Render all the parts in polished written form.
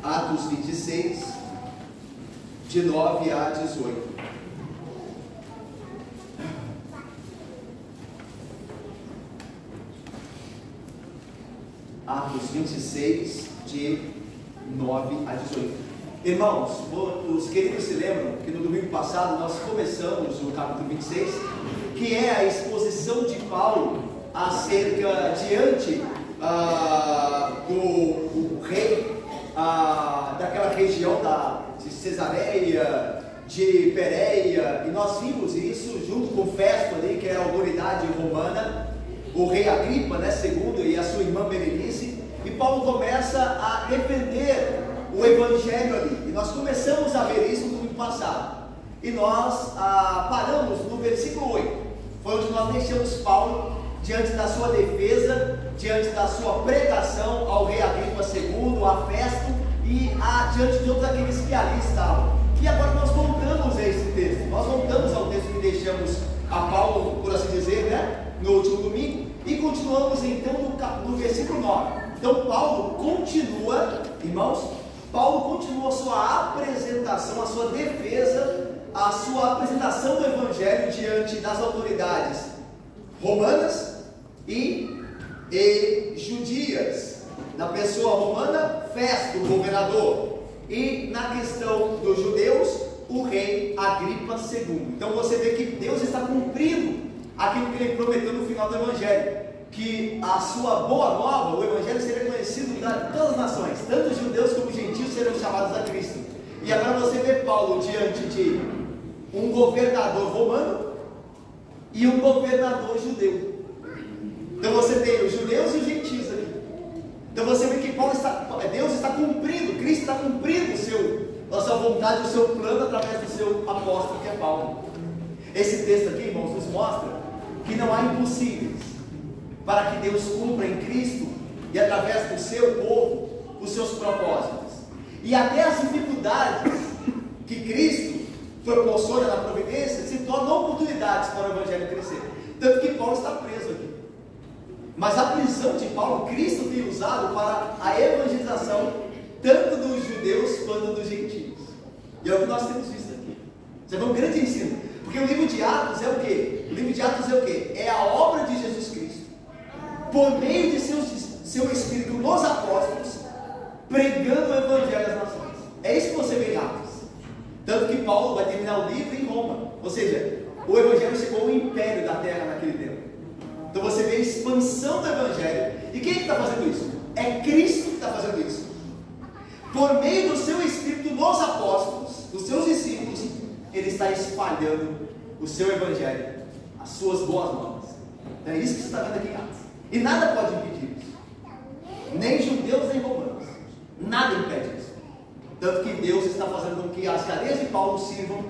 Atos 26, de 9 a 18. Atos 26, de 9 a 18. Irmãos, os queridos se lembram que no domingo passado nós começamos o capítulo 26, que é a exposição de Paulo acerca diante do rei daquela região de Cesareia, de Pérea, e nós vimos isso junto com Festo ali, que era a autoridade romana, o rei Agripa, segundo, e a sua irmã Berenice, e Paulo começa a defender o evangelho ali, e nós começamos a ver isso no domingo passado, e nós paramos no versículo 8, foi onde nós deixamos Paulo diante da sua defesa, diante da sua pregação ao rei Agripa II, a Festo, e diante de todos aqueles que ali estavam. E agora nós voltamos a esse texto, nós voltamos ao texto que deixamos a Paulo, por assim dizer, no último domingo, e continuamos então no versículo 9. Então Paulo continua, irmãos, a sua apresentação, a sua defesa, a sua apresentação do evangelho diante das autoridades romanas e judias, na pessoa romana, Festo, o governador, e na questão dos judeus, o rei Agripa II. Então você vê que Deus está cumprindo aquilo que ele prometeu no final do evangelho, que a sua boa nova, o evangelho, seria conhecido em todas as nações, tanto os judeus como os gentios serão chamados a Cristo. E agora você vê Paulo diante de um governador romano e um governador judeu. Então você tem os judeus e os gentios aqui. Então você vê que Deus está cumprindo, Cristo está cumprindo a sua vontade, o seu plano através do seu apóstolo, que é Paulo. Esse texto aqui, irmãos, nos mostra que não há impossíveis para que Deus cumpra em Cristo e através do seu povo os seus propósitos. E até as dificuldades que Cristo proporciona na providência se tornam oportunidades para o evangelho crescer. Tanto que Paulo está preso aqui. Mas a prisão de Paulo, Cristo tem usado para a evangelização tanto dos judeus quanto dos gentios. E é o que nós temos visto aqui. Isso é um grande ensino. Porque o livro de Atos é o quê? O livro de Atos é o quê? É a obra de Jesus Cristo, por meio de seu Espírito nos apóstolos, pregando o evangelho às nações. É isso que você vê em Atos. Tanto que Paulo vai terminar o livro em Roma. Ou seja, o evangelho chegou ao império da terra naquele tempo. Então você vê a expansão do evangelho. E quem está fazendo isso? É Cristo que está fazendo isso. Por meio do seu Espírito nos apóstolos, dos seus discípulos, ele está espalhando o seu evangelho, as suas boas novas. Então é isso que você está vendo aqui em Atos. E nada pode impedir isso. Nem judeus nem romanos. Nada impede isso. Tanto que Deus está fazendo com que as cadeias de Paulo sirvam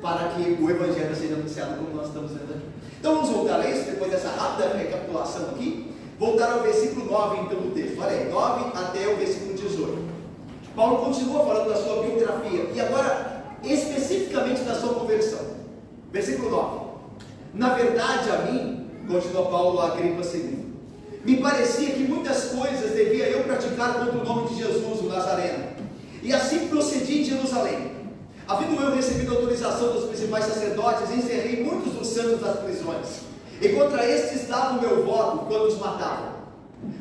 para que o evangelho seja anunciado, como nós estamos vendo aqui. Então vamos voltar a ler isso, depois dessa rápida recapitulação aqui. Voltar ao versículo 9 então do texto. Olha aí, 9 até o versículo 18. Paulo continua falando da sua biografia, e agora especificamente da sua conversão. Versículo 9. Na verdade, a mim, continua Paulo a Agripa II, me parecia que muitas coisas devia eu praticar contra o nome de Jesus, o Nazareno, e assim procedi em Jerusalém. Havendo eu recebido autorização dos principais sacerdotes, encerrei muitos dos santos das prisões, e contra estes dava o meu voto quando os matavam.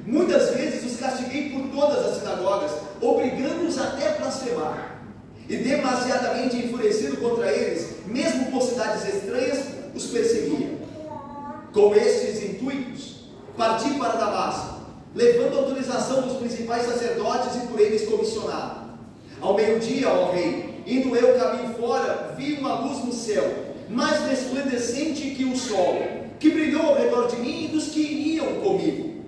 Muitas vezes os castiguei por todas as sinagogas, obrigando-os até a blasfemar, e demasiadamente enfurecido contra eles, mesmo por cidades estranhas, os perseguia. Com estes intuitos, parti para Damasco, levando a autorização dos principais sacerdotes e por eles comissionado. Ao meio-dia, ó rei, indo eu caminho fora, vi uma luz no céu, mais resplandecente que o sol, que brilhou ao redor de mim e dos que iriam comigo.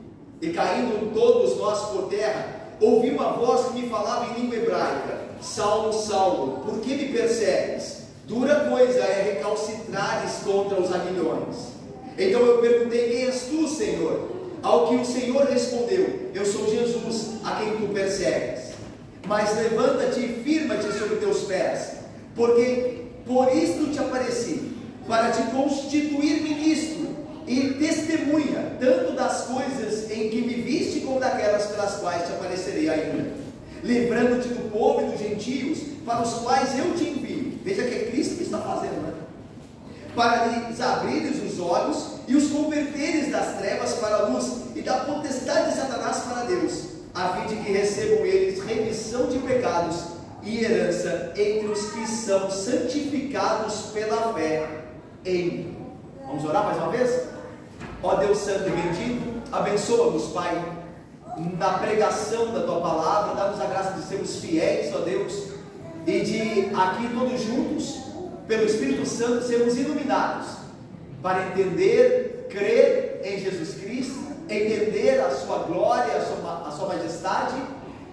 E caindo todos nós por terra, ouvi uma voz que me falava em língua hebraica: Saulo, Saulo, por que me persegues? Dura coisa é recalcitrares contra os aguilhões. Então eu perguntei: quem és tu, Senhor? Ao que o Senhor respondeu: eu sou Jesus, a quem tu persegues. Mas levanta-te e firma-te sobre teus pés, porque por isto te apareci, para te constituir ministro e testemunha, tanto das coisas em que me viste, como daquelas pelas quais te aparecerei ainda. livrando-te do povo e dos gentios, para os quais eu te envio. Veja que é Cristo que está fazendo, né? Para lhes abrires os olhos e os converteres das trevas para a luz e da potestade de Satanás para Deus, a fim de que recebam eles remissão de pecados e herança entre os que são santificados pela fé em mim. Vamos orar mais uma vez? Ó Deus Santo e bendito, abençoa-nos, Pai, na pregação da Tua palavra, dá-nos a graça de sermos fiéis, ó Deus, e de aqui todos juntos, pelo Espírito Santo, sermos iluminados para entender, crer em Jesus Cristo, entender a Sua glória, a Sua majestade,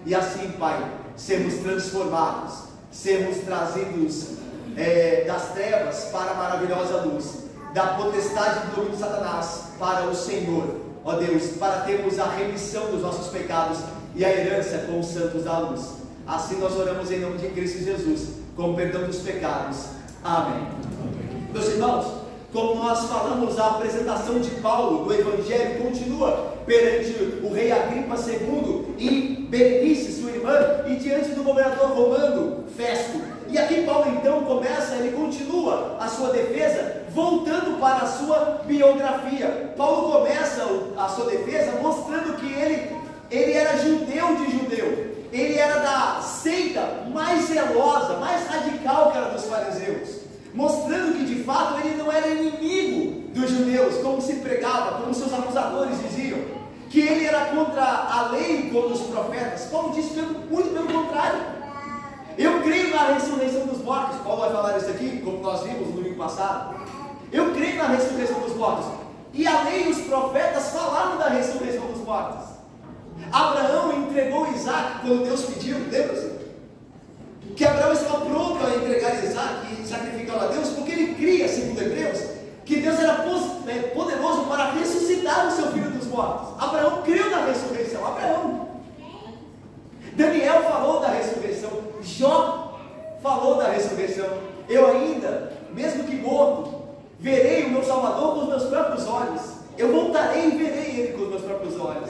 e assim, Pai, sermos transformados, sermos trazidos das trevas para a maravilhosa luz, da potestade do domínio de Satanás para o Senhor, ó Deus, para termos a remissão dos nossos pecados e a herança com os santos da luz. Assim nós oramos em nome de Cristo Jesus, com o perdão dos pecados. Amém. Meus irmãos, como nós falamos, a apresentação de Paulo do Evangelho continua perante o rei Agripa II e Berenice, sua irmã, e diante do governador romano Festo. E aqui Paulo então começa, ele continua a sua defesa, voltando para a sua biografia. Paulo começa a sua defesa mostrando que ele era judeu de judeu, ele era da seita mais zelosa, mais radical que era dos fariseus, mostrando que de fato ele não era inimigo dos judeus, como se pregava, como seus acusadores diziam, que ele era contra a lei e contra os profetas. Paulo disse muito pelo contrário. Eu creio na ressurreição dos mortos. Paulo vai falar isso aqui, como nós vimos no domingo passado. Eu creio na ressurreição dos mortos. E a lei e os profetas falaram da ressurreição dos mortos. Abraão entregou Isaac quando Deus pediu, lembra-se? Que Abraão estava pronto a entregar Isaac e sacrificá-lo a Deus, porque ele cria, segundo Hebreus, que Deus era poderoso para ressuscitar o seu filho dos mortos. Abraão creu na ressurreição. Abraão. Daniel falou da ressurreição. Jó falou da ressurreição. Eu ainda, mesmo que morto, verei o meu Salvador com os meus próprios olhos. Eu voltarei e verei ele com os meus próprios olhos.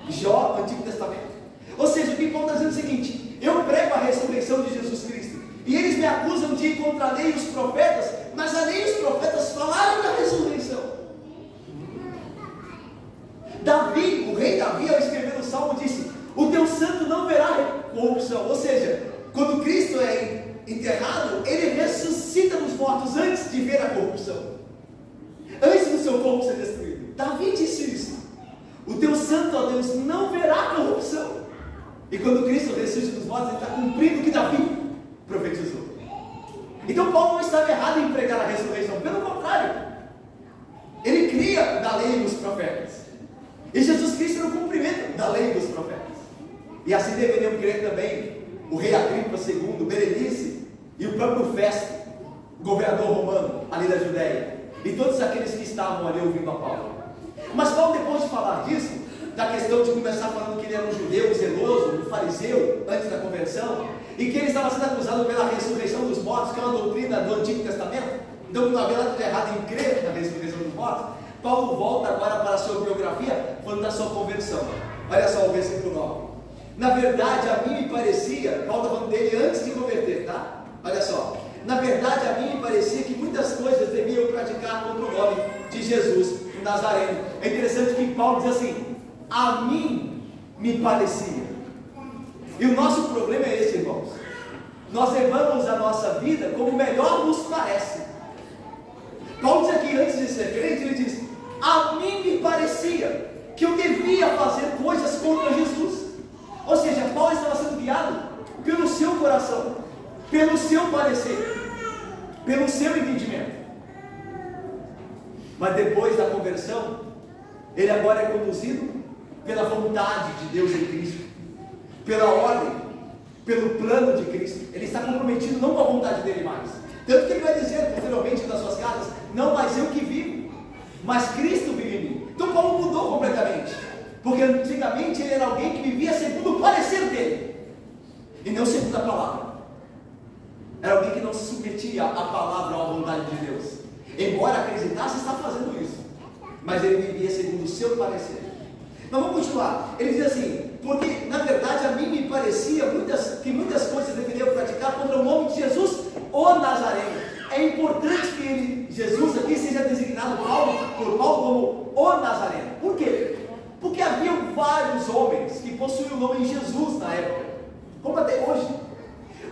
Jó, Antigo Testamento. Ou seja, o que Paulo está dizendo é o seguinte: eu prego a ressurreição de Jesus Cristo, e eles me acusam de ir contra a lei e os profetas, mas a lei e os profetas falaram da ressurreição. Davi, o rei Davi, ao escrever o Salmo, disse: o teu santo não verá corrupção. Ou seja, quando Cristo é enterrado, ele ressuscita dos mortos antes de ver a corrupção, antes do seu corpo ser destruído. Davi disse isso: o teu santo, ó Deus, não verá corrupção. E quando Cristo ressuscita dos mortos, ele está cumprindo o que Davi profetizou. Então Paulo não estava errado em pregar a ressurreição, pelo contrário, ele cria da lei dos profetas, e Jesus Cristo era o cumprimento da lei dos profetas. E assim deveriam crer também o rei Agripa II, Berenice e o próprio Festo, governador romano ali da Judéia, e todos aqueles que estavam ali ouvindo a Paulo. Mas Paulo, depois de falar disso, da questão de começar falando que ele era um judeu zeloso, um fariseu, antes da conversão, e que ele estava sendo acusado pela ressurreição dos mortos, que é uma doutrina do Antigo Testamento, então não havia nada de errado em crer na ressurreição dos mortos, Paulo volta agora para a sua biografia, falando da sua conversão. Olha só o versículo 9. Na verdade, a mim me parecia, Paulo está falando dele antes de converter, tá? Olha só. Na verdade, a mim me parecia que muitas coisas deviam praticar contra o nome de Jesus o Nazareno. É interessante que Paulo diz assim: a mim me parecia. E o nosso problema é esse, irmãos. Nós levamos a nossa vida como melhor nos parece. Paulo diz aqui, antes de ser crente, ele diz: a mim me parecia que eu devia fazer coisas contra Jesus. Ou seja, Paulo estava sendo guiado pelo seu coração, pelo seu parecer, pelo seu entendimento. Mas depois da conversão, ele agora é conduzido pela vontade de Deus em Cristo, pela ordem, pelo plano de Cristo. Ele está comprometido não com a vontade dele mais. Tanto que ele vai dizer posteriormente nas suas cartas: não mais eu que vivo, mas Cristo vive em mim. Então Paulo mudou completamente, porque antigamente ele era alguém que vivia segundo o parecer dele, e não segundo a palavra. Era alguém que não se submetia à palavra ou à vontade de Deus, embora acreditasse estar fazendo isso, mas ele vivia segundo o seu parecer. Mas vamos continuar. Ele diz assim: porque na verdade a mim me parecia parecia que muitas coisas deveriam praticar contra o nome de Jesus, o Nazareno. É importante que Jesus aqui seja designado por Paulo como o Nazareno. Por quê? Porque havia vários homens que possuíam o nome Jesus na época, como até hoje.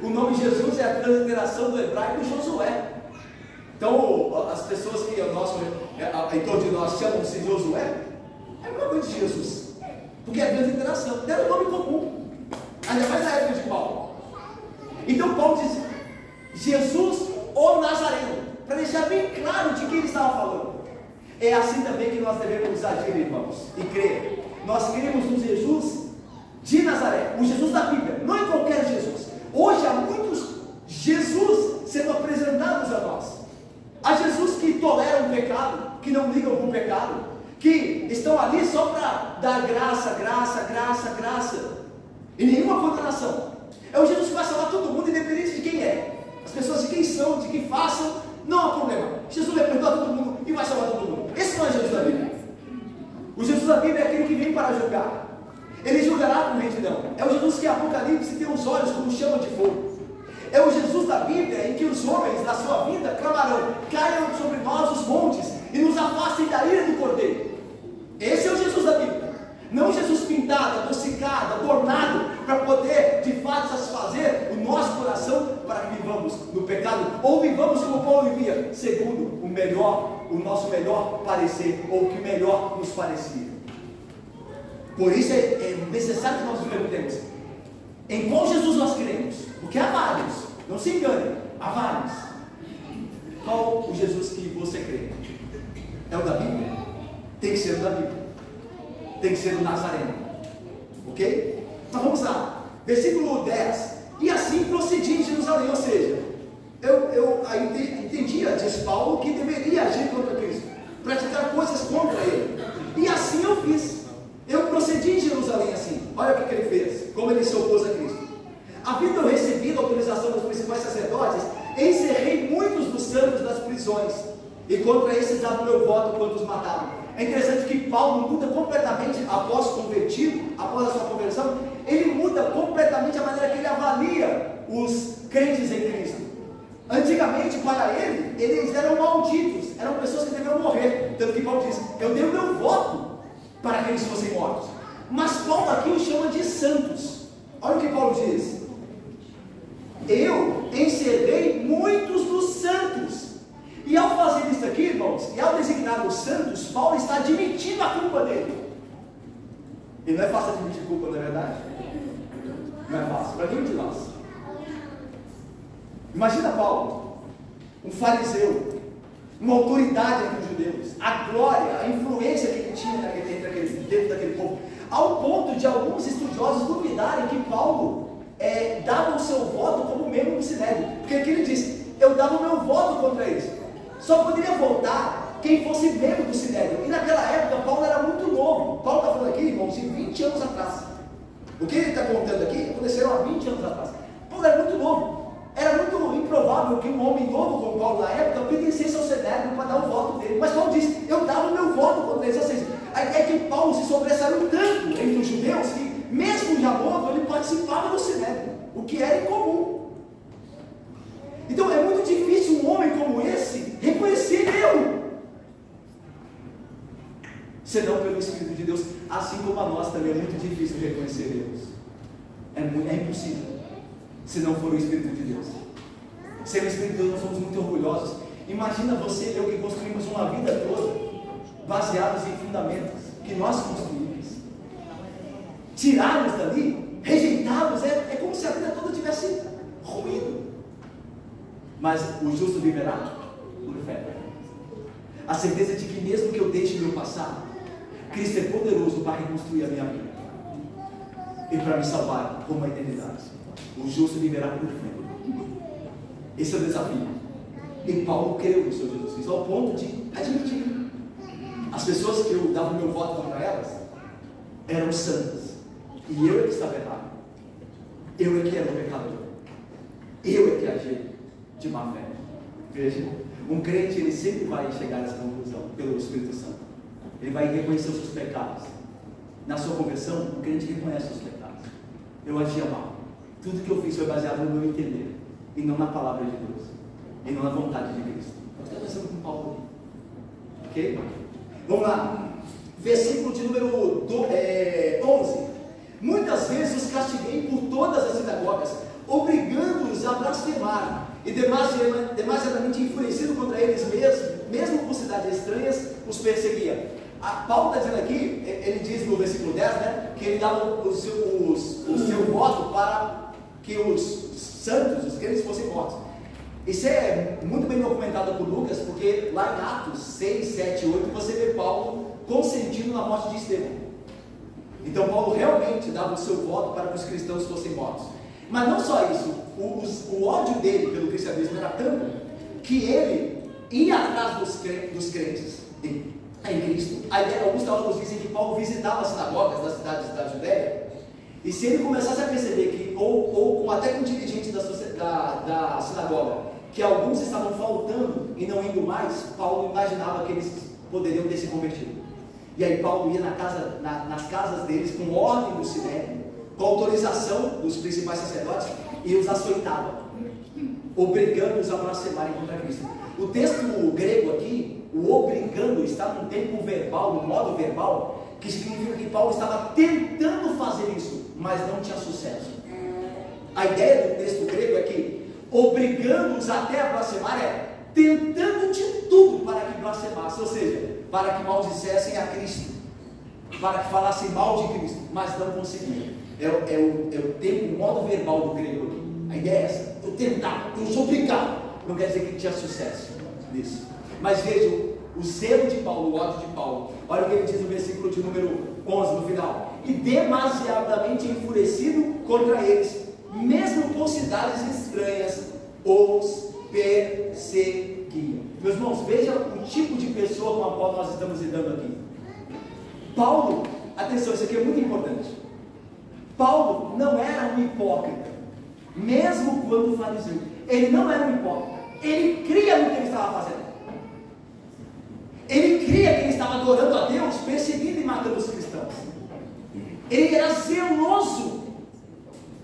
O nome Jesus é a transliteração do hebraico Josué. Então, as pessoas que em torno de nós chamam-se Josué, é a mesma coisa de Jesus, porque é a transliteração, era um nome comum, ainda mais na época de Paulo. Então, Paulo diz: Jesus, o Nazareno, para deixar bem claro de quem ele estava falando. É assim também que nós devemos agir, irmãos, e crer. Nós cremos no Jesus de Nazaré, o Jesus da Bíblia, não em qualquer Jesus. Hoje há muitos Jesus sendo apresentados a nós. Há Jesus que toleram o pecado, que não ligam com o pecado, que estão ali só para dar graça, graça, graça, graça, e nenhuma condenação. É o Jesus que vai salvar todo mundo, independente de quem é. As pessoas de quem são, de que façam, não há problema. Jesus vai perdoar todo mundo e vai salvar todo mundo. Esse não é Jesus da Bíblia. O Jesus da Bíblia é aquele que vem para julgar. Ele julgará com retidão. É o Jesus que em Apocalipse tem os olhos como chama de fogo. É o Jesus da Bíblia em que os homens na sua vida clamarão: caiam sobre nós os montes e nos afastem da ira do Cordeiro. Esse é o Jesus da Bíblia. Não Jesus pintado, adocicado, adornado, para poder de fato satisfazer o nosso coração para que vivamos no pecado, ou vivamos como Paulo vivia, segundo o nosso melhor parecer, ou o que melhor nos parecia. Por isso é necessário que nós nos perguntemos: em qual Jesus nós cremos? Porque há vários, não se engane, há vários. Qual o Jesus que você crê? É o da Bíblia? Tem que ser o da Bíblia, tem que ser o Nazareno, ok? Então vamos lá, versículo 10: e assim procedi em Jerusalém. Ou seja, eu entendia, diz Paulo, que deveria agir contra Cristo, praticar coisas contra Ele, e assim eu fiz. Eu procedi em Jerusalém assim. Olha o que ele fez, como ele se opôs a Cristo. Havendo eu recebido a autorização dos principais sacerdotes, encerrei muitos dos santos das prisões, e contra esses dava o meu voto quando os matavam. É interessante que Paulo muda completamente após convertido, após a sua conversão, ele muda completamente a maneira que ele avalia os crentes em Cristo. Antigamente, para ele, eles eram malditos, eram pessoas que deveriam morrer. Tanto que Paulo diz: eu dei o meu voto para que eles fossem mortos. Mas Paulo aqui os chama de santos. Olha o que Paulo diz: eu encerrei muitos dos santos. E ao fazer isso aqui, irmãos, e ao designar os santos, Paulo está admitindo a culpa dele. E não é fácil admitir culpa, não é verdade? Não é fácil, para nenhum de nós. Imagina Paulo, um fariseu, uma autoridade entre os judeus, a glória, a influência que ele tinha dentro daquele povo, ao ponto de alguns estudiosos duvidarem que Paulo dava o seu voto como membro do Sinédrio, porque aqui ele diz: eu dava o meu voto contra eles. Só poderia votar quem fosse membro do Sinédrio. E naquela época Paulo era muito novo. Paulo está falando aqui, irmãos, de 20 anos atrás. O que ele está contando aqui aconteceu há 20 anos atrás. Paulo era muito novo. Era muito improvável que um homem novo como Paulo na época pertencesse ao Sinédrio para dar o voto dele. Mas Paulo disse: eu dava o meu voto contra eles. Ou seja, é que Paulo se sobressaiu tanto entre os judeus que, mesmo já novo, ele participava do Sinédrio, o que era incomum. Então é muito difícil um homem como esse reconhecer erro, senão pelo Espírito de Deus. Assim como a nós também é muito difícil reconhecer erros. É impossível, se não for o Espírito de Deus. Sem o Espírito de Deus nós somos muito orgulhosos. Imagina você e eu que construímos uma vida toda baseados em fundamentos que nós construímos. Tirá-los dali, rejeitá-los, é como se a vida toda tivesse ruído. Mas o justo viverá por fé. A certeza de que mesmo que eu deixe meu passado, Cristo é poderoso para reconstruir a minha vida e para me salvar como a eternidade. O justo viverá por fé. Esse é o desafio. E Paulo creu no Senhor Jesus Cristo ao ponto de admitir: as pessoas que eu dava o meu voto contra elas eram santas, e eu é que estava errado. Eu é que era o pecador. Eu é que agi de má fé. Veja, um crente ele sempre vai chegar a essa conclusão pelo Espírito Santo. Ele vai reconhecer os seus pecados. Na sua conversão, o crente reconhece os pecados. eu agia mal. Tudo que eu fiz foi baseado no meu entender, e não na palavra de Deus, e não na vontade de Cristo. Eu estou pensando com Paulo aqui. Ok? Vamos lá. Versículo de número 11. Muitas vezes os castiguei por todas as sinagogas, obrigando-os a blasfemar, e demasiadamente enfurecido contra eles mesmo por cidades estranhas, os perseguia. Paulo está dizendo aqui, ele diz no versículo 10, né, que ele dava o seu voto para que os santos, os crentes, fossem mortos. Isso é muito bem documentado por Lucas, porque lá em Atos 6, 7 e 8 você vê Paulo consentindo na morte de Estevão. Então Paulo realmente dava o seu voto para que os cristãos fossem mortos. Mas não só isso, o ódio dele pelo cristianismo era tanto que ele ia atrás dos crentes em Cristo. Alguns teólogos dizem que Paulo visitava as sinagogas das cidades da Judéia, e se ele começasse a perceber que, até com dirigentes da sinagoga, que alguns estavam faltando e não indo mais, Paulo imaginava que eles poderiam ter se convertido. E aí Paulo ia nas casas deles com ordem do Sinédrio, com autorização dos principais sacerdotes, e os açoitava, obrigando-os a blasfemarem contra Cristo. O texto grego aqui, o obrigando, está num tempo verbal, no modo verbal, que significa que Paulo estava tentando fazer isso, mas não tinha sucesso. A ideia do texto grego é que obrigando-os até a blasfemar é tentando de tudo para que blasfemassem, ou seja, para que maldissessem a Cristo, para que falassem mal de Cristo, mas não conseguiam. É o tempo, o modo verbal do grego aqui. A ideia é essa: eu tentava, eu sou obrigado. Não quer dizer que tinha sucesso nisso. Mas vejam o zelo de Paulo, o ódio de Paulo. Olha o que ele diz no versículo de número 11, no final: e demasiadamente enfurecido contra eles, mesmo por cidades estranhas, os perseguiam. Meus irmãos, veja o tipo de pessoa com a qual nós estamos lidando aqui. Paulo, atenção, isso aqui é muito importante. Paulo não era um hipócrita, mesmo quando fariseu. Ele não era um hipócrita. Ele cria no que ele estava fazendo. Ele cria que ele estava adorando a Deus, perseguindo e matando os cristãos. Ele era zeloso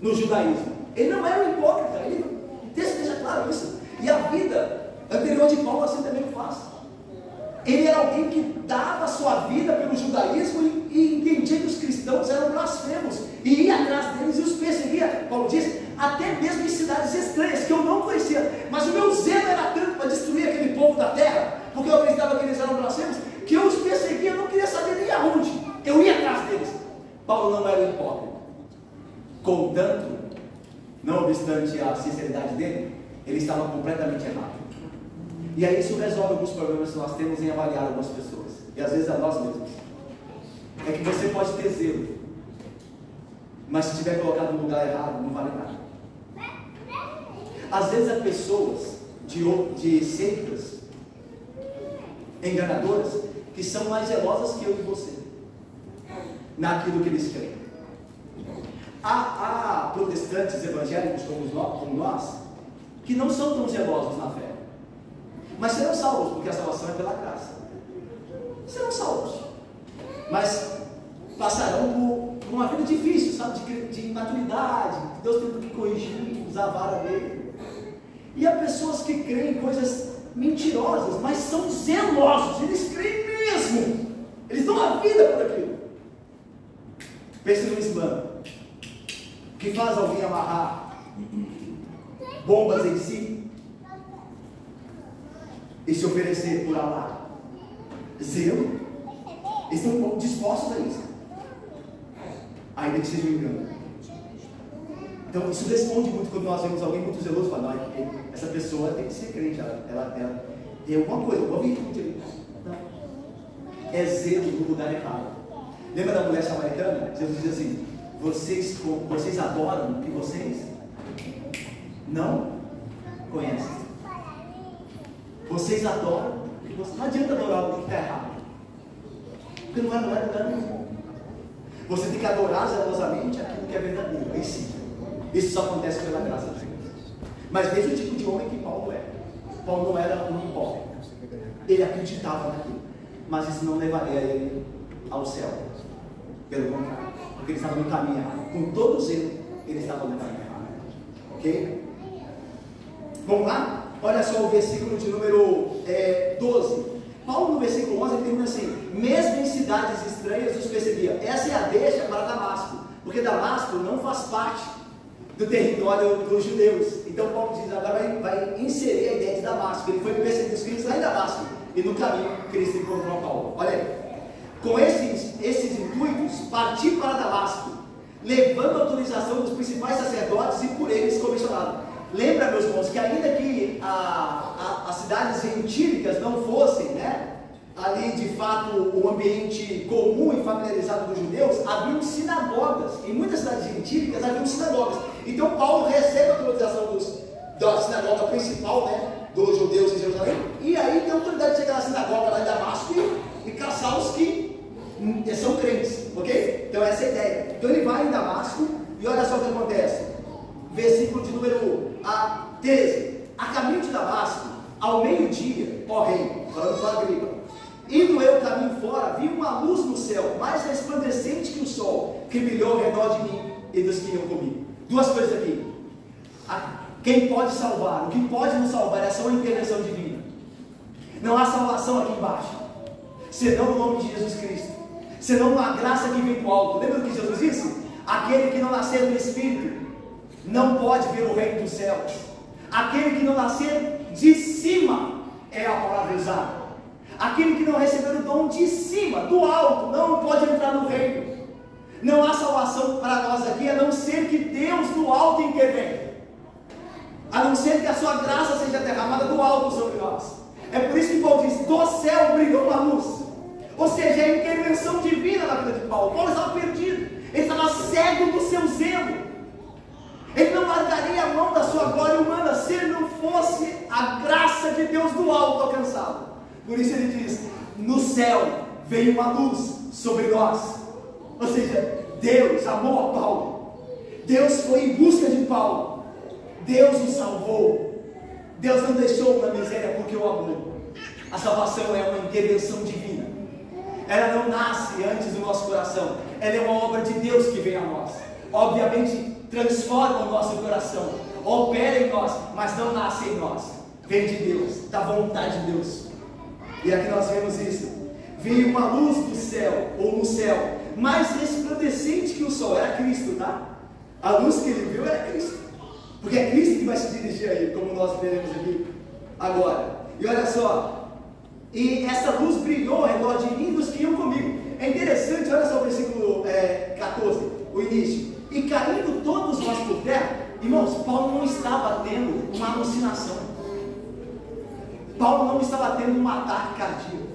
no judaísmo. Ele não era um hipócrita. O texto deixa claro isso. E a vida anterior de Paulo assim também o faz. Ele era alguém que dava a sua vida pelo judaísmo e entendia que os cristãos eram blasfemos, e ia atrás deles e os perseguia. Paulo diz, até mesmo em cidades estranhas que eu não conhecia, mas o meu zelo era tanto para destruir aquele povo da terra, porque eu acreditava que eles eram blasfemos, que eu os perseguia, eu não queria saber nem aonde, eu ia atrás deles. Paulo não era um hipócrita. Contanto, não obstante a sinceridade dele, ele estava completamente errado. E aí isso resolve alguns problemas que nós temos em avaliar algumas pessoas, e às vezes a nós mesmos. É que você pode ter zelo, mas se estiver colocado no lugar errado, não vale nada. Às vezes há pessoas de seitas enganadoras que são mais zelosas que eu e você naquilo que eles creem. Há protestantes evangélicos como nós que não são tão zelosos na fé, mas serão salvos, porque a salvação é pela graça. Serão salvos, mas passarão por uma vida difícil, sabe, de imaturidade, Deus tendo que corrigir, usar a vara dele. E há pessoas que creem coisas mentirosas, mas são zelosos, eles creem mesmo, eles dão a vida por aquilo. Pense no Islã, que faz alguém amarrar bombas em si e se oferecer por Allah. Zelo. Eles estão dispostos a isso, ainda que seja um engano. Então isso responde muito quando nós vemos alguém muito zeloso e falamos, essa pessoa tem que ser crente, ela tem alguma coisa, alguma virtude ali. Não. É zelo no lugar errado. Lembra da mulher samaritana? Jesus diz assim, vocês adoram o que vocês não conhecem. Vocês adoram o que vocês... Não adianta adorar o que está errado, porque não é lugar nenhum. Você tem que adorar zelosamente aquilo que é verdadeiro. Aí sim, isso só acontece pela graça de Deus. Mas veja o tipo de homem que Paulo é. Paulo não era um hipócrita, ele acreditava naquilo, mas isso não levaria ele ao céu. Pelo contrário, porque ele estava no caminho errado, com todo zelo, ele estava no caminho errado. Ok? Vamos lá? Olha só o versículo de número 12. Paulo, no versículo 11, ele termina assim: mesmo em cidades estranhas os perseguia. Essa é a deixa para Damasco, porque Damasco não faz parte do território dos judeus. Então Paulo diz, agora vai inserir a ideia de Damasco. Ele foi perseguido os crentes lá em Damasco, e no caminho Cristo encontrou Paulo. Olha aí. Com esses intuitos, parti para Damasco, levando a autorização dos principais sacerdotes e por eles comissionado. Lembra, meus irmãos, que ainda que as cidades gentílicas não fossem, né, ali de fato o ambiente comum e familiarizado dos judeus, haviam sinagogas. Em muitas cidades gentílicas haviam sinagogas. Então Paulo recebe a autorização da sinagoga principal, né, dos judeus em Jerusalém, e aí tem a autoridade de chegar na sinagoga lá em Damasco e caçar os que são crentes, ok? Então essa é a ideia. Então ele vai em Damasco e olha só o que acontece. Versículo de número 13. A caminho de Damasco, ao meio-dia, ó rei, falando para Agripa, indo eu caminho fora, vi uma luz no céu, mais resplandecente que o sol, que brilhou ao redor de mim e dos que iam comigo. Duas coisas aqui. Quem pode salvar, o que pode nos salvar é só uma intervenção divina. Não há salvação aqui embaixo, senão no nome de Jesus Cristo, senão uma graça que vem do alto. Lembra do que Jesus disse? Aquele que não nascer do Espírito não pode ver o reino dos céus. Aquele que não nascer de cima é a palavra usada. Aquele que não receber o dom de cima, do alto, não pode entrar no reino. Não há salvação para nós aqui, a não ser que Deus do alto intervenha, a não ser que a sua graça seja derramada do alto sobre nós. É por isso que Paulo diz, do céu brilhou uma luz. Ou seja, é a intervenção divina na vida de Paulo. Paulo estava perdido, ele estava cego do seu zelo. Ele não largaria a mão da sua glória humana se não fosse a graça de Deus do alto alcançá-lo. Por isso ele diz, no céu veio uma luz sobre nós. Ou seja, Deus amou a Paulo, Deus foi em busca de Paulo, Deus o salvou, Deus não deixou na miséria porque o amou. A salvação é uma intervenção divina, ela não nasce antes do nosso coração, ela é uma obra de Deus que vem a nós. Obviamente transforma o nosso coração, opera em nós, mas não nasce em nós, vem de Deus, da vontade de Deus. E aqui nós vemos isso. Veio uma luz do céu, ou no céu, mais resplandecente que o sol. Era Cristo, tá? A luz que ele viu era Cristo, porque é Cristo que vai se dirigir a ele, como nós veremos aqui agora. E olha só, e essa luz brilhou ao redor de mim e dos que iam comigo. É interessante, olha só o versículo 14, o início. E caindo todos nós por terra. Irmãos, Paulo não estava tendo uma alucinação, Paulo não estava tendo um ataque cardíaco,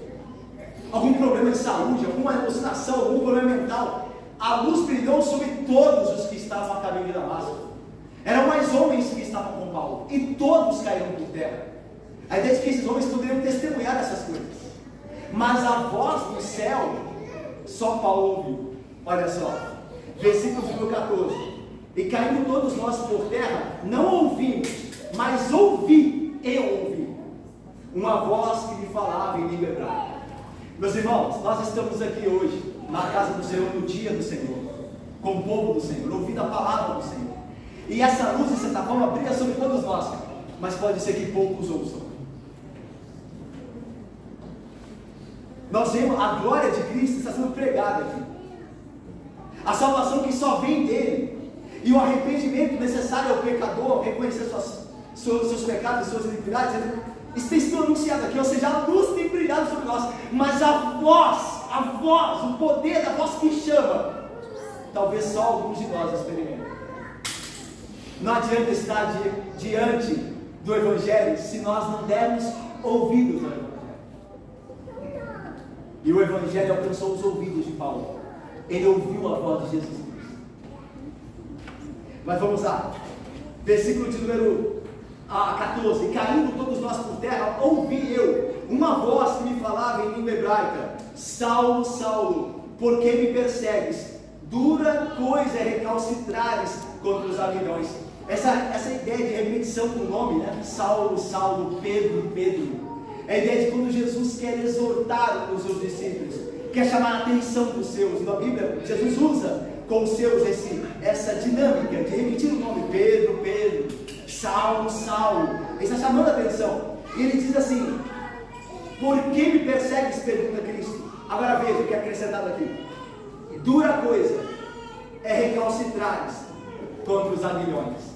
algum problema de saúde, alguma alucinação, algum problema mental. A luz brilhou sobre todos os que estavam a caminho de Damasco. Eram mais homens que estavam com Paulo, e todos caíram por terra. A ideia de que esses homens poderiam testemunhar essas coisas, mas a voz do céu só Paulo ouviu. Olha só, versículo número 14. E caindo todos nós por terra, não ouvimos, mas eu ouvi uma voz que lhe falava em língua hebraica. Meus irmãos, nós estamos aqui hoje na casa do Senhor, no dia do Senhor, com o povo do Senhor, ouvindo a palavra do Senhor. E essa luz, de certa forma, brilha sobre todos nós, mas pode ser que poucos ouçam. Nós vemos a glória de Cristo está sendo pregada aqui, a salvação que só vem dele, e o arrependimento necessário ao pecador, reconhecer seus pecados e suas iniquidades, isso tem sido anunciado aqui. Ou seja, a luz tem brilhado sobre nós, mas a voz, o poder da voz que chama, talvez só alguns de nós experimentem. Não adianta estar diante do Evangelho se nós não dermos ouvidos ao Evangelho. E o Evangelho alcançou os ouvidos de Paulo, ele ouviu a voz de Jesus Cristo. Mas vamos lá, versículo de número 14. Caindo todos nós por terra, ouvi eu uma voz que me falava em língua hebraica: Saulo, Saulo, por que me persegues? Dura coisa é recalcitrares contra os aguilhões. Essa ideia de repetição do nome, né? Saulo, Saulo, Pedro, Pedro, é a ideia de quando Jesus quer exortar os seus discípulos, quer chamar a atenção dos seus. Na Bíblia, Jesus usa com os seus essa dinâmica dinâmica de repetir o nome Pedro, Pedro, Saulo, Saulo. Ele está chamando a atenção. E ele diz assim: por que me persegues? Pergunta Cristo. Agora veja o que é acrescentado aqui: dura coisa é recalcitrares contra os aguilhões.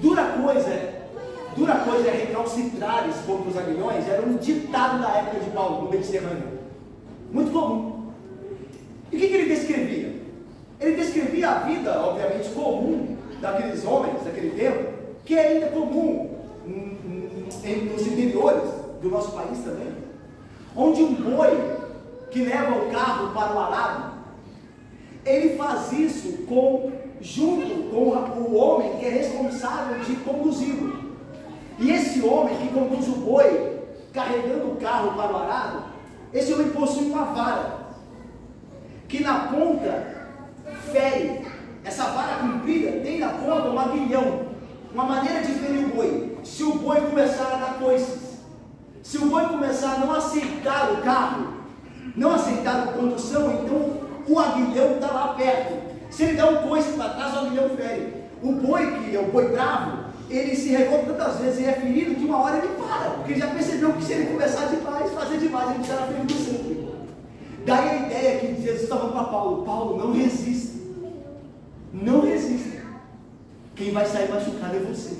Dura coisa é recalcitrares contra os aguilhões. Era um ditado da época de Paulo, no Mediterrâneo, muito comum. E o que ele descrevia? Ele descrevia a vida, obviamente, comum daqueles homens, daquele tempo, que é ainda comum nos interiores do nosso país também, onde um boi que leva o carro para o arado, ele faz isso junto com o homem que é responsável de conduzi-lo. E esse homem que conduz o boi, carregando o carro para o arado, esse homem possui uma vara, que na ponta fere. Essa vara comprida tem na ponta um aguilhão, uma maneira de ferir o boi. Se o boi começar a dar coices, se o boi começar a não aceitar o carro, não aceitar a condução, então o aguilhão está lá perto. Se ele dá um coice para trás, o aguilhão fere. O boi, que é o boi bravo, ele se revolta tantas vezes e é ferido que uma hora ele para, porque ele já percebeu que se ele começar demais, fazer demais, ele será ferido sempre. Daí a ideia que Jesus está falando para Paulo: Paulo, não resista. Não resista. Quem vai sair machucado é você.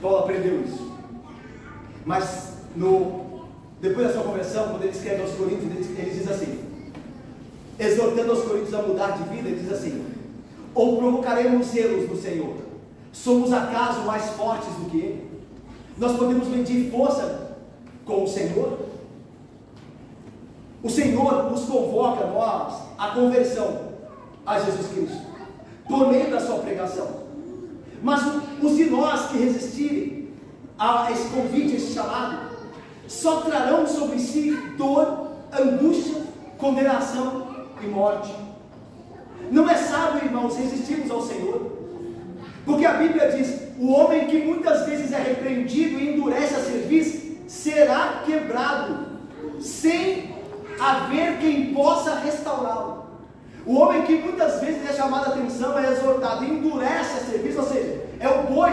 Paulo aprendeu isso. Mas depois da sua conversão, quando ele escreve aos Coríntios, ele diz assim, exortando aos Coríntios a mudar de vida, ele diz assim: ou provocaremos zelos no Senhor? Somos acaso mais fortes do que Ele? Nós podemos medir força com o Senhor? O Senhor nos convoca, nós, à conversão a Jesus Cristo, por meio da sua pregação. Mas os de nós que resistirem a esse convite, a esse chamado, só trarão sobre si dor, angústia, condenação e morte. Não é sábio, irmãos, resistirmos ao Senhor, porque a Bíblia diz: o homem que muitas vezes é repreendido e endurece a cerviz será quebrado, sem haver quem possa restaurá-lo. O homem que muitas vezes é chamado a atenção, é exortado, endurece a cerviz, ou seja, é o boi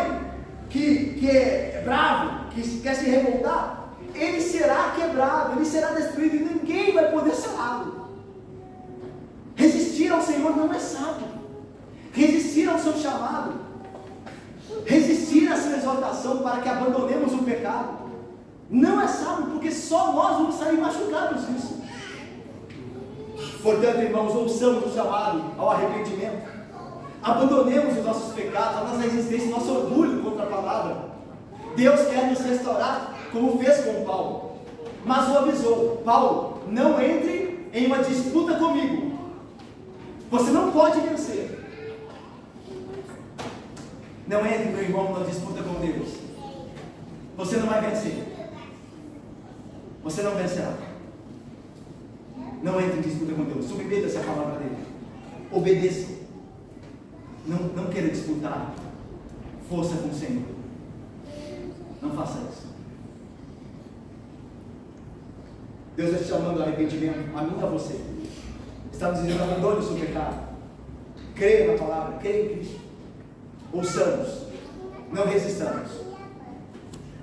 que é bravo, que quer se revoltar, ele será quebrado, ele será destruído e ninguém vai poder salvá-lo. Resistir ao Senhor não é sábio. Resistir ao seu chamado, resistir à sua exortação para que abandonemos o pecado, não é sábio, porque só nós vamos sair machucados disso. Portanto, irmãos, ouçamos o chamado ao arrependimento, abandonemos os nossos pecados, a nossa resistência, o nosso orgulho contra a palavra. Deus quer nos restaurar, como fez com Paulo, mas o avisou: Paulo, não entre em uma disputa comigo, você não pode vencer. Não entre, meu irmão, numa disputa com Deus, você não vai vencer, você não vencerá. Não entre em disputa com Deus, submeta-se à palavra dele, obedeça, não queira disputar força com o Senhor, não faça isso. Deus está te chamando ao arrependimento, a mim e a você. Está nos dizendo: abandone o seu pecado, creia na palavra, creia em Cristo, ouçamos, não resistamos.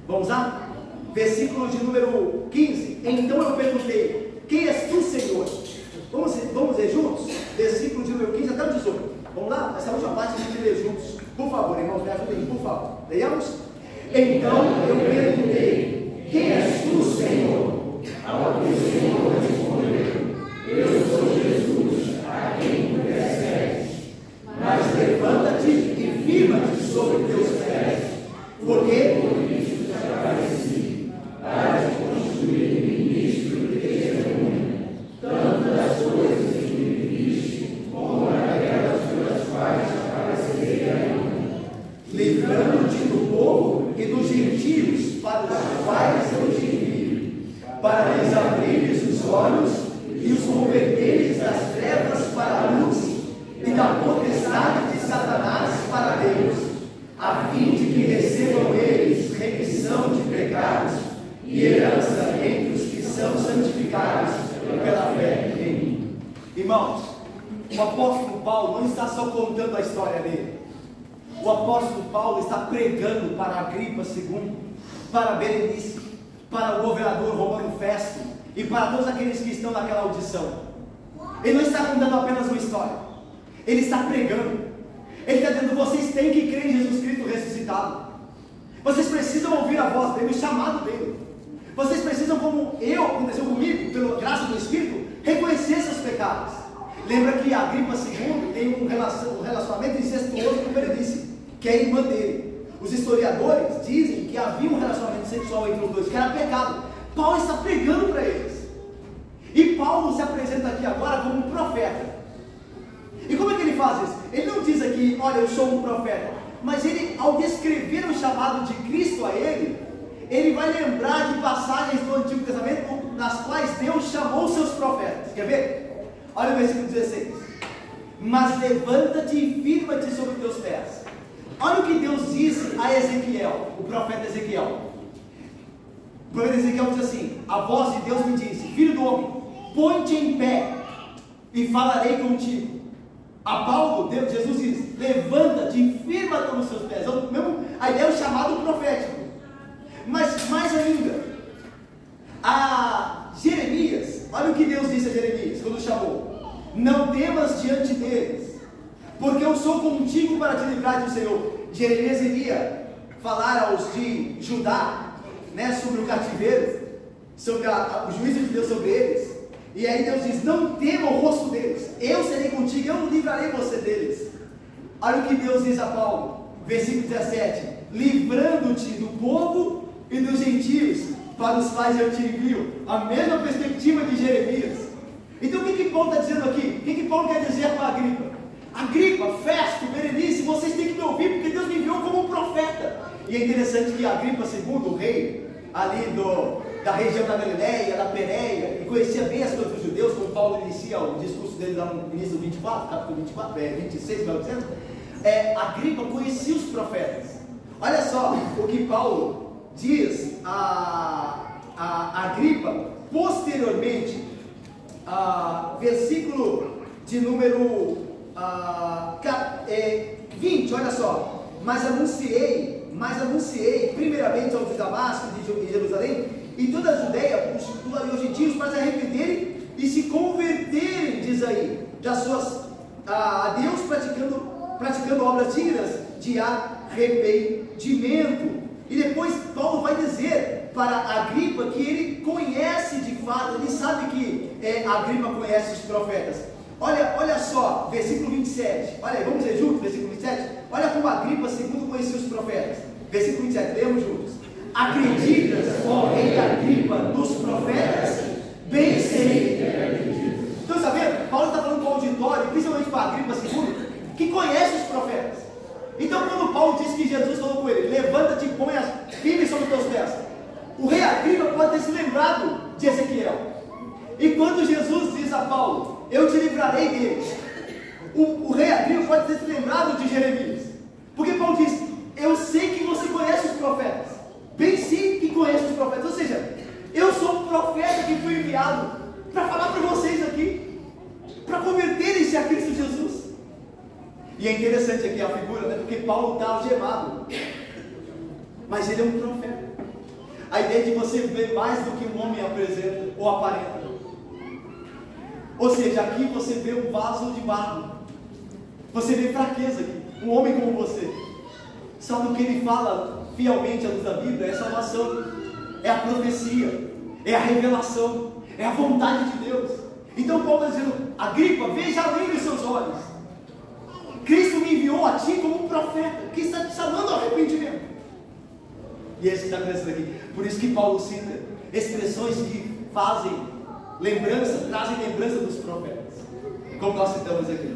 Vamos lá? Versículo de número 15. Então eu perguntei: quem és tu, Senhor? Vamos ler juntos? Versículo de número 15 até o 18. Vamos lá? Essa última parte a gente lê juntos. Por favor, irmãos, me ajudem, por favor. Leiamos? Então eu perguntei: quem és tu, Senhor? Ao que o Senhor respondeu: eu sou Jesus, a quem tu persegues. Mas levanta-te e firma-te sobre teus pés, porque por isso te apareci, para te constituir ministro de testemunha, tanto das coisas que me viste, como daquelas pelas quais te aparecerei ainda, livrando-te do povo e dos gentios, para o apóstolo Paulo não está só contando a história dele. O apóstolo Paulo está pregando para Agripa II, para Berenice, para o governador romano Festo e para todos aqueles que estão naquela audição. Ele não está contando apenas uma história, ele está pregando. Ele está dizendo: vocês têm que crer em Jesus Cristo ressuscitado. Vocês precisam ouvir a voz dele, o chamado dele. Vocês precisam, como aconteceu comigo, pela graça do Espírito, reconhecer seus pecados. Lembra que Agripa II tem um relacionamento incestuoso com Berenice, que é a irmã dele. Os historiadores dizem que havia um relacionamento sexual entre os dois, que era pecado. Paulo está pregando para eles. E Paulo se apresenta aqui agora como um profeta. E como é que ele faz isso? Ele não diz aqui: olha, eu sou um profeta. Mas ele, ao descrever o chamado de Cristo a ele, ele vai lembrar de passagens do Antigo Testamento nas quais Deus chamou seus profetas. Quer ver? Olha o versículo 16. Mas levanta-te e firma-te sobre teus pés. Olha o que Deus disse a Ezequiel, o profeta Ezequiel. O profeta Ezequiel diz assim: a voz de Deus me disse: filho do homem, põe-te em pé e falarei contigo. A Paulo, Jesus diz: levanta-te e firma-te nos seus pés. A ideia é o chamado profético. Mas mais ainda, a Jeremias, olha o que Deus disse a Jeremias quando chamou: não temas diante deles, porque eu sou contigo para te livrar do Senhor. Jeremias iria falar aos de Judá, sobre o cativeiro, sobre o juízo de Deus sobre eles. E aí Deus diz: não tema o rosto deles, eu serei contigo, eu livrarei você deles. Olha o que Deus diz a Paulo, versículo 17: livrando-te do povo e dos gentios, para os quais eu te envio. A mesma perspectiva de Jeremias. Então o que Paulo está dizendo aqui? O que Paulo quer dizer para Agripa? Agripa, Festo, Berenice, vocês têm que me ouvir, porque Deus me enviou como um profeta. E é interessante que Agripa II, o rei ali da região da Galileia, da Pérea, e conhecia bem as coisas dos judeus, como Paulo inicia o discurso dele lá no início do 24, capítulo 24, 26, melhor dizendo. Agripa conhecia os profetas. Olha só o que Paulo diz a Agripa posteriormente, versículo de número 20, olha só: mas anunciei primeiramente aos de Damasco e de Jerusalém e toda a Judeia, os gentios, para se arrependerem e se converterem, diz aí, das suas a Deus, praticando obras dignas de arrependimento. E depois Paulo vai dizer para Agripa que ele conhece de fato, ele sabe que Agripa conhece os profetas. Olha só, versículo 27. Olha aí, vamos ler juntos, versículo 27. Olha como Agripa II conhecia os profetas. Versículo 27, lemos juntos. Acreditas, ó rei Agripa, nos profetas? Bem sei. Estão sabendo? Paulo está falando para o auditório, principalmente para Agripa II, que conhece os profetas. Então, quando Paulo diz que Jesus falou com ele: levanta-te e põe as firmes sobre os teus pés, o rei Agripa pode ter se lembrado de Ezequiel. E quando Jesus diz a Paulo: eu te livrarei deles, o rei Agripa pode ter se lembrado de Jeremias. Porque Paulo diz: eu sei que você conhece os profetas, bem sim que conhece os profetas. Ou seja, eu sou um profeta que fui enviado para falar para vocês aqui, para converterem-se a Cristo Jesus. E é interessante aqui a figura, porque Paulo está algemado, mas ele é um profeta. A ideia de você ver mais do que um homem apresenta ou aparenta. Ou seja, aqui você vê um vaso de barro, você vê fraqueza aqui, um homem como você. Só que o que ele fala fielmente à luz da Bíblia é salvação, é a profecia, é a revelação, é a vontade de Deus. Então Paulo está dizendo: Agripa, veja além dos seus olhos. Cristo me enviou a ti como um profeta, que está te chamando ao arrependimento. E esse está crescendo aqui. Por isso que Paulo cita expressões que trazem lembrança dos profetas, como nós citamos aqui.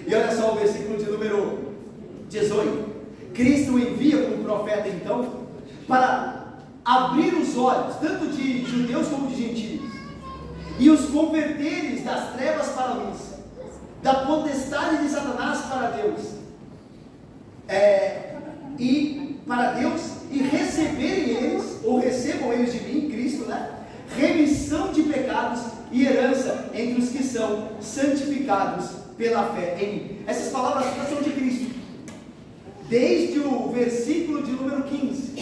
E olha só o versículo de número 18. Cristo o envia como profeta, então, para abrir os olhos, tanto de judeus como de gentios, e os converteres das trevas para a luz, da potestade de Satanás para Deus, e receberem eles, ou recebam eles de mim, Cristo, remissão de pecados e herança entre os que são santificados pela fé em mim. Essas palavras são de Cristo. Desde o versículo de número 15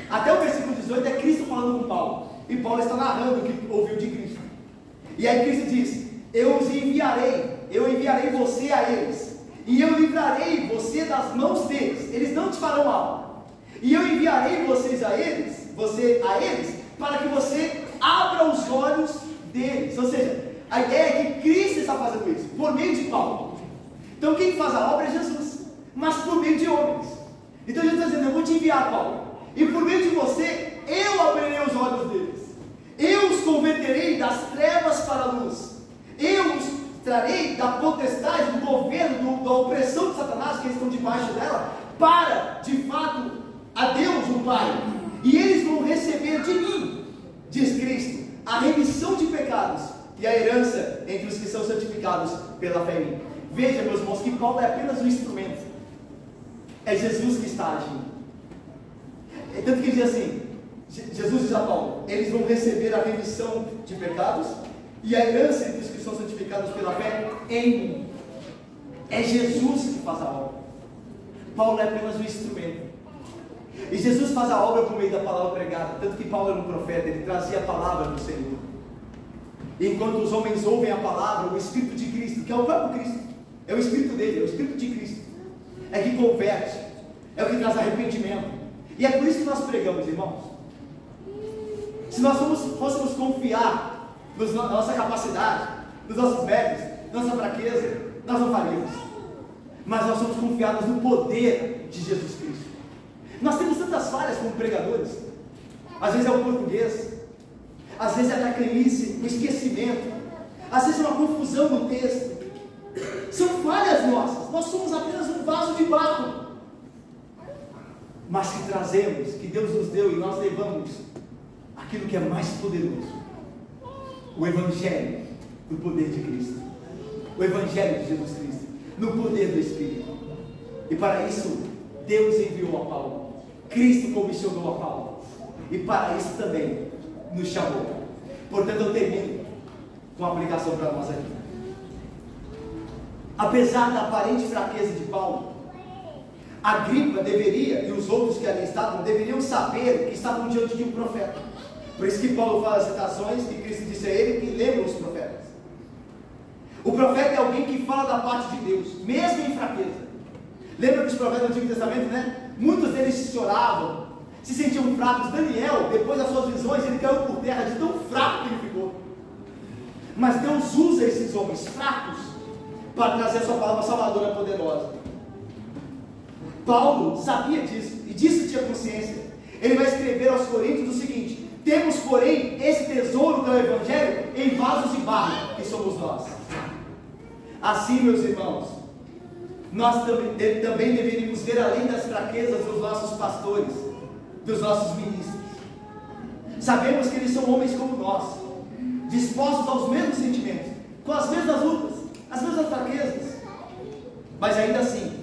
até o versículo 18 é Cristo falando com Paulo. E Paulo está narrando o que ouviu de Cristo. E aí Cristo diz: eu enviarei você a eles, e eu livrarei você das mãos deles, eles não te farão mal. E eu enviarei você a eles, para que você abra os olhos deles. Ou seja, a ideia é que Cristo está fazendo isso, por meio de Paulo. Então quem faz a obra é Jesus, mas por meio de homens. Então Jesus está dizendo: eu vou te enviar, Paulo, e por meio de você, eu abrirei os olhos deles. Eu os converterei das trevas para a luz. Eu os trarei da potestade, do governo, da opressão de Satanás, que eles estão debaixo dela, para, de fato, a Deus, o Pai. E eles vão receber de mim, diz Cristo, a remissão de pecados e a herança entre os que são santificados pela fé em mim. Veja, meus irmãos, que Paulo é apenas um instrumento. É Jesus que está agindo. É tanto que ele diz assim, Jesus diz a Paulo: eles vão receber a remissão de pecados e a herança entre os que são santificados pela fé em mim. É Jesus que faz a obra. Paulo é apenas um instrumento. E Jesus faz a obra por meio da palavra pregada. Tanto que Paulo era um profeta, ele trazia a palavra do Senhor. E enquanto os homens ouvem a palavra, o Espírito de Cristo, que é o próprio Cristo, é o Espírito dele, é o Espírito de Cristo, é que converte, é o que traz arrependimento. E é por isso que nós pregamos, irmãos. Se nós fôssemos confiar na nossa capacidade, nos nossos méritos, na nossa fraqueza, nós não faríamos. Mas nós somos confiados no poder de Jesus Cristo. Nós temos tantas falhas como pregadores. Às vezes é o português, às vezes é a tacanhice, o esquecimento, às vezes é uma confusão no texto. São falhas nossas. Nós somos apenas um vaso de barro, mas que trazemos, que Deus nos deu, e nós levamos aquilo que é mais poderoso: o Evangelho do poder de Cristo, o Evangelho de Jesus Cristo, no poder do Espírito. E para isso Deus enviou a Paulo, Cristo comissionou a Paulo, e para isso também nos chamou. Portanto, eu termino com a aplicação para nós aqui. Apesar da aparente fraqueza de Paulo, Agripa deveria, e os outros que ali estavam, deveriam saber que estavam diante de um profeta. Por isso que Paulo fala as citações que Cristo disse a ele, que lembram os profetas. O profeta é alguém que fala da parte de Deus, mesmo em fraqueza. Lembra dos profetas do Antigo Testamento, né? Muitos deles choravam, se sentiam fracos. Daniel, depois das suas visões, ele caiu por terra de tão fraco que ele ficou. Mas Deus usa esses homens fracos para trazer a sua palavra salvadora poderosa. Paulo sabia disso, e disso tinha consciência. Ele vai escrever aos Coríntios o seguinte: temos, porém, esse tesouro do Evangelho em vasos de barro, que somos nós. Assim, meus irmãos, nós também deveríamos ver além das fraquezas dos nossos pastores, dos nossos ministros. Sabemos que eles são homens como nós, dispostos aos mesmos sentimentos, com as mesmas lutas, as mesmas fraquezas, mas ainda assim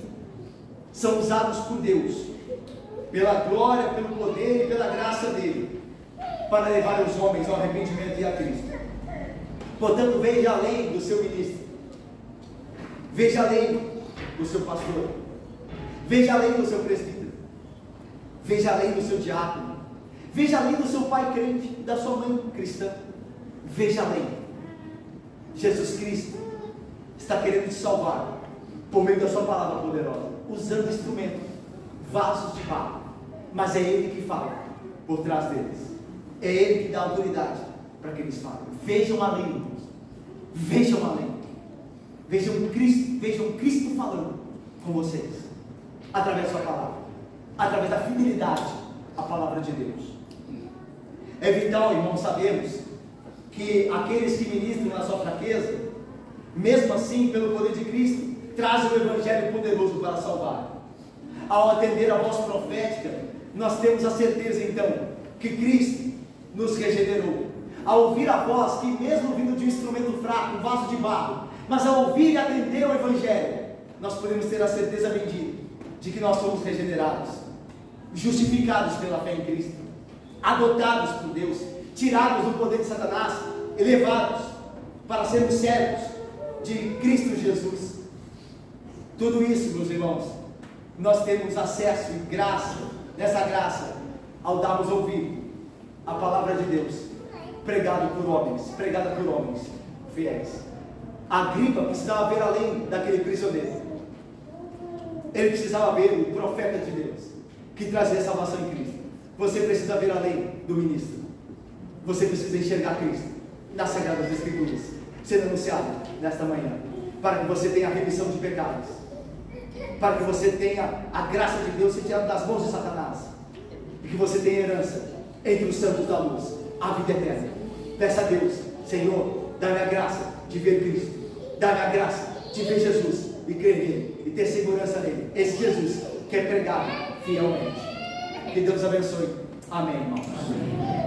são usados por Deus, pela glória, pelo poder e pela graça dele, para levar os homens ao arrependimento e a Cristo. Portanto, veja além do seu ministro, veja além do seu pastor, veja além do seu presbítero, veja além do seu diácono, veja além do seu pai crente e da sua mãe cristã, veja além. Jesus Cristo está querendo te salvar por meio da sua palavra poderosa, usando instrumentos, vasos de barro, mas é Ele que fala por trás deles, é Ele que dá autoridade para que eles falem. Vejam além, irmãos, vejam além, vejam Cristo falando com vocês, através da sua palavra, através da fidelidade à palavra de Deus. É vital, irmãos, sabermos que aqueles que ministram na sua fraqueza, mesmo assim, pelo poder de Cristo, trazem o Evangelho poderoso para salvar. Ao atender a voz profética, nós temos a certeza então que Cristo nos regenerou. Ao ouvir a voz, que mesmo vindo de um instrumento fraco, um vaso de barro, mas ao ouvir e atender ao Evangelho, nós podemos ter a certeza bendita de que nós somos regenerados, justificados pela fé em Cristo, adotados por Deus, tirados do poder de Satanás, elevados para sermos servos de Cristo Jesus. Tudo isso, meus irmãos, nós temos acesso e graça, nessa graça, ao darmos ouvido à palavra de Deus, pregada por homens fiéis. Agripa precisava ver além daquele prisioneiro. Ele precisava ver o profeta de Deus, que trazia salvação em Cristo. Você precisa ver além do ministro. Você precisa enxergar Cristo nas Sagradas Escrituras, sendo anunciado nesta manhã, para que você tenha a remissão de pecados, para que você tenha a graça de Deus se tirando das mãos de Satanás, e que você tenha herança entre os santos da luz, a vida eterna. Peça a Deus: Senhor, dá-me a graça de ver Cristo, dá-me a graça de ver Jesus e crer nele e ter segurança nele. Esse Jesus que é pregado fielmente. Que Deus abençoe. Amém, irmãos. Amém.